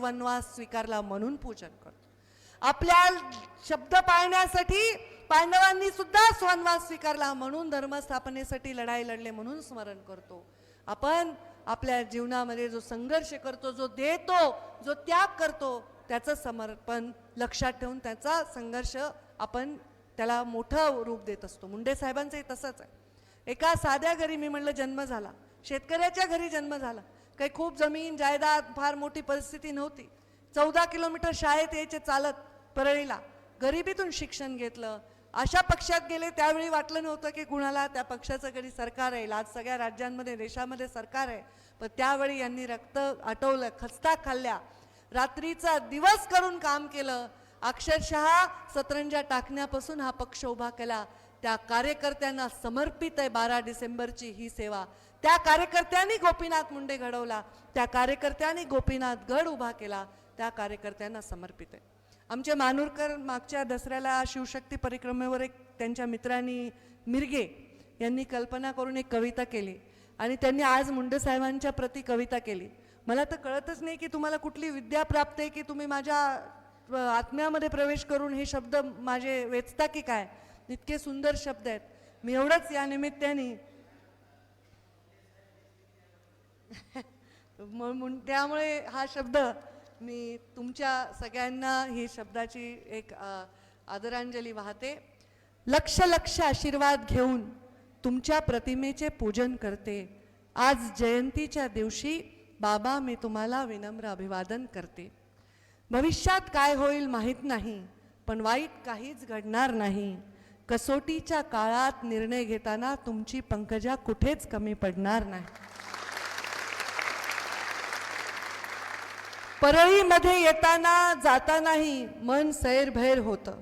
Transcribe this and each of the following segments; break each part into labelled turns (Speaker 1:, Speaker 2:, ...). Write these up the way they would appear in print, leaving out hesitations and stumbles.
Speaker 1: वनवास स्वीकारला म्हणून पूजन करतो. आपल्या शब्द पाळण्यासाठी पांडवांनी सुद्धा वनवास स्वीकारला म्हणून धर्मस्थापनेसाठी लढाई लढले म्हणून स्मरण करतो. आपण आपल्या जीवनामध्ये जो संघर्ष करतो, जो देतो, जो त्याग करतो, त्याचं समर्पण लक्षात ठेवून त्याचा संघर्ष आपण त्याला मोठं रूप देत असतो. मुंडे साहेबांचंही तसंच आहे. एका साध्या घरी मी म्हणलं जन्म झाला, शेतकऱ्याच्या घरी जन्म झाला. काही खूप जमीन जायदाद फार मोठी परिस्थिती नव्हती. 14 किलोमीटर शाळेत यायचे चालत परळीला. गरिबीतून शिक्षण घेतलं. अशा पक्षात गेले त्यावेळी वाटलं नव्हतं की कुणाला त्या पक्षाचं कधी सरकार आहे. आज सगळ्या राज्यांमध्ये देशामध्ये सरकार आहे. पण त्यावेळी यांनी रक्त आटवलं, खस्ता खाल्ल्या, रात्रीचा दिवस करून काम केलं. अक्षरशः सतरंजा टाकण्यापासून हा पक्ष उभा केला. त्या कार्यकर्त्यांना समर्पित आहे 12 डिसेंबरची ही सेवा. त्या कार्यकर्त्यांनी गोपीनाथ मुंडे घडवला, त्या कार्यकर्त्यांनी गोपीनाथ गड उभा केला, त्या कार्यकर्त्यांना समर्पित आहे. आमचे मानूरकर मागच्या दसऱ्याला शिवशक्ती परिक्रमेवर एक त्यांच्या मित्रांनी मिरगे यांनी कल्पना करून एक कविता केली आणि त्यांनी आज मुंडे साहेबांच्या प्रति कविता केली. मला तर कळतच नाही की तुम्हाला कुठली विद्या प्राप्त आहे की तुम्ही माझ्या आत्म्यामध्ये प्रवेश करून हे शब्द माझे वेचता की काय. इतके सुंदर शब्द आहेत. मी एवढंच या निमित्ताने त्यामुळे हा शब्द मी तुमच्या सगळ्यांना ही शब्दाची एक आदरांजली वाहते. लक्ष लक्ष आशीर्वाद घेऊन तुमच्या प्रतिमेचे पूजन करते. आज जयंतीच्या दिवशी बाबा मी तुम्हाला विनम्र अभिवादन करते. भविष्यात काय होईल माहीत नाही, पण वाईट काहीच घडणार नाही. कसोटीच्या काळात निर्णय घेताना तुमची पंकजा कुठेच कमी पडणार नाही. परळीमध्ये येताना जातानाही मन सैरभैर होतं.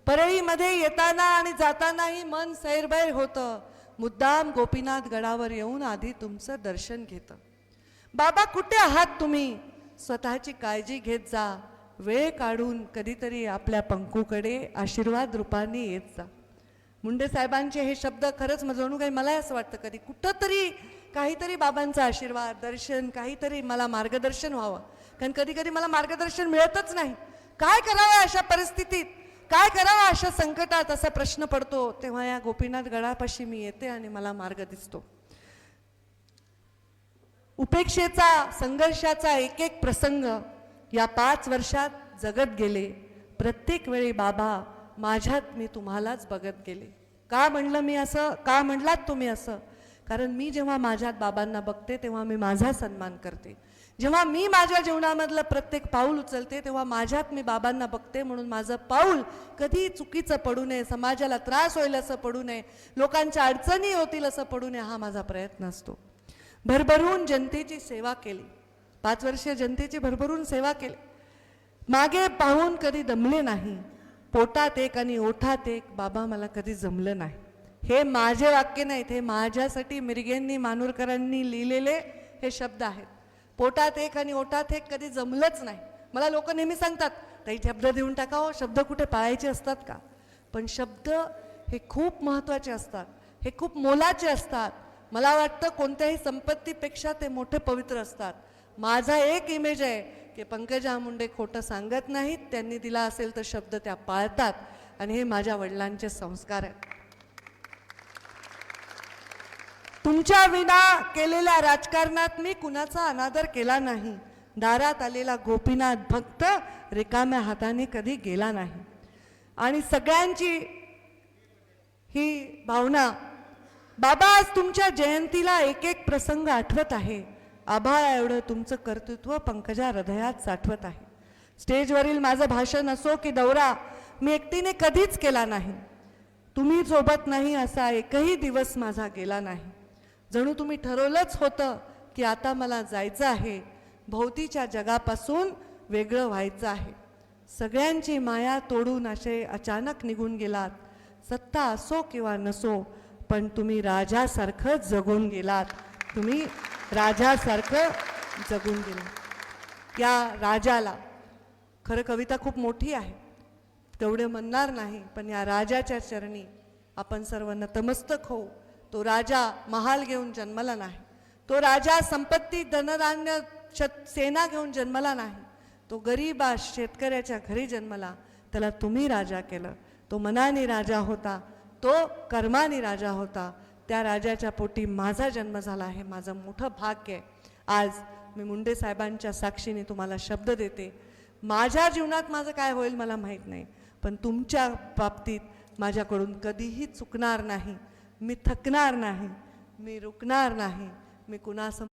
Speaker 1: परळीमध्ये येताना आणि जातानाही मन सैरभैर होतं. मुद्दाम गोपीनाथ गडावर येऊन आधी तुमचं दर्शन घेतं. बाबा कुठे आहात तुम्ही, स्वतःची काळजी घेत जा. वेळ काढून कधीतरी आपल्या पंकूकडे आशीर्वाद रूपाने येत जा. मुंडे साहेबांचे हे शब्द खरंच जणू काही मला असं वाटतं कधी कुठंतरी काहीतरी बाबांचा आशीर्वाद दर्शन काहीतरी मला मार्गदर्शन व्हावं. कारण कधी कधी मला मार्गदर्शन मिळतच नाही. काय करावं अशा परिस्थितीत, काय करावं अशा संकटात असा प्रश्न पडतो. तेव्हा या गोपीनाथ गडापाशी मी येते आणि मला मार्ग दिसतो. उपेक्षेचा संघर्षाचा एक एक प्रसंग या 5 वर्षात जगत गेले. प्रत्येक वेळी बाबा माझ्यात मी तुम्हालाच बघत गेले. का म्हणलं मी असं, का म्हणलात तुम्ही असं? कारण मी जेव्हा माझ्यात बाबांना बघते तेव्हा मी माझा सन्मान करते. जेव्हा मी माझ्या जीवनामधलं प्रत्येक पाऊल उचलते तेव्हा माझ्यात मी बाबांना बघते. म्हणून माझं पाऊल कधी चुकीचं पडू नये, समाजाला त्रास होईल असं पडू नये, लोकांच्या अडचणी होतील असं पडू नये, हा माझा प्रयत्न असतो. भरभरून जनतेची सेवा केली. 5 वर्ष जनतेची भरभरून सेवा केली. मागे पाहून कधी दमले नाही. पोटात एक आणि ओठात एक बाबा मला कधी जमलं नाही. हे माझे वाक्य नाहीत, हे माझ्यासाठी मिरगेंनी मानूरकरांनी लिहिलेले हे शब्द आहेत. पोटात एक आणि ओठात एक कधी जमलंच नाही. मला लोक नेहमी सांगतात ताई शब्द देऊन टाकावं, शब्द कुठे पाळायचे असतात का? पण शब्द हे खूप महत्त्वाचे असतात, हे खूप मोलाचे असतात. मला वाटतं कोणत्याही संपत्तीपेक्षा ते मोठे पवित्र असतात. माझा एक इमेज आहे की पंकजा मुंडे खोटं सांगत नाहीत. त्यांनी दिला असेल तर शब्द त्या पाळतात आणि हे माझ्या वडिलांचे संस्कार आहेत. तुमच्या विना केलेल्या राजकारणात मी कुणाचा अनादर केला नाही. दारात आलेला गोपीनाथ भक्त रिकाम्या हाताने कधी गेला नाही. आणि सगळ्यांची ही भावना. बाबा आज तुमच्या जयंतीला एक एक प्रसंग आठवत आहे. आभाळ एवढं तुमचं कर्तृत्व पंकजा हृदयात साठवत आहे. स्टेजवरील माझं भाषण असो की दौरा मी एकटीने कधीच केला नाही. तुम्ही सोबत नाही असा एकही दिवस माझा गेला नाही. जणू तुम्ही ठरवलंच होतं की आता मला जायचं आहे, भोवतीच्या जगापासून वेगळं व्हायचं आहे. सगळ्यांची माया तोडून असे अचानक निघून गेलात. सत्ता असो किंवा नसो, पण तुम्ही राजासारखं जगून गेलात. तुम्ही राजासारखं जगून गेला. या राजाला खरं कविता खूप मोठी आहे, तेवढे म्हणणार नाही, पण या राजाच्या चरणी आपण सर्व नतमस्तक होऊ. तो राजा महाल घेऊन जन्मला नाही. तो राजा संपत्ती धनधान्य सेना घेऊन जन्मला नाही. तो गरीबा शेतकऱ्याच्या घरी जन्मला, त्याला तुम्ही राजा केलं. तो मनाने राजा होता, तो कर्माने राजा होता. त्या राजाच्या पोटी माझा जन्म झाला आहे. माझं मोठं भाग्य आहे. आज मी मुंडे साहेबांच्या साक्षीने तुम्हाला शब्द देते, माझ्या जीवनात माझं काय होईल मला माहीत नाही, पण तुमच्या बाबतीत माझ्याकडून कधीही चुकणार नाही. मी थकणार नाही, मी रुकणार नाही. मी कुणासमोर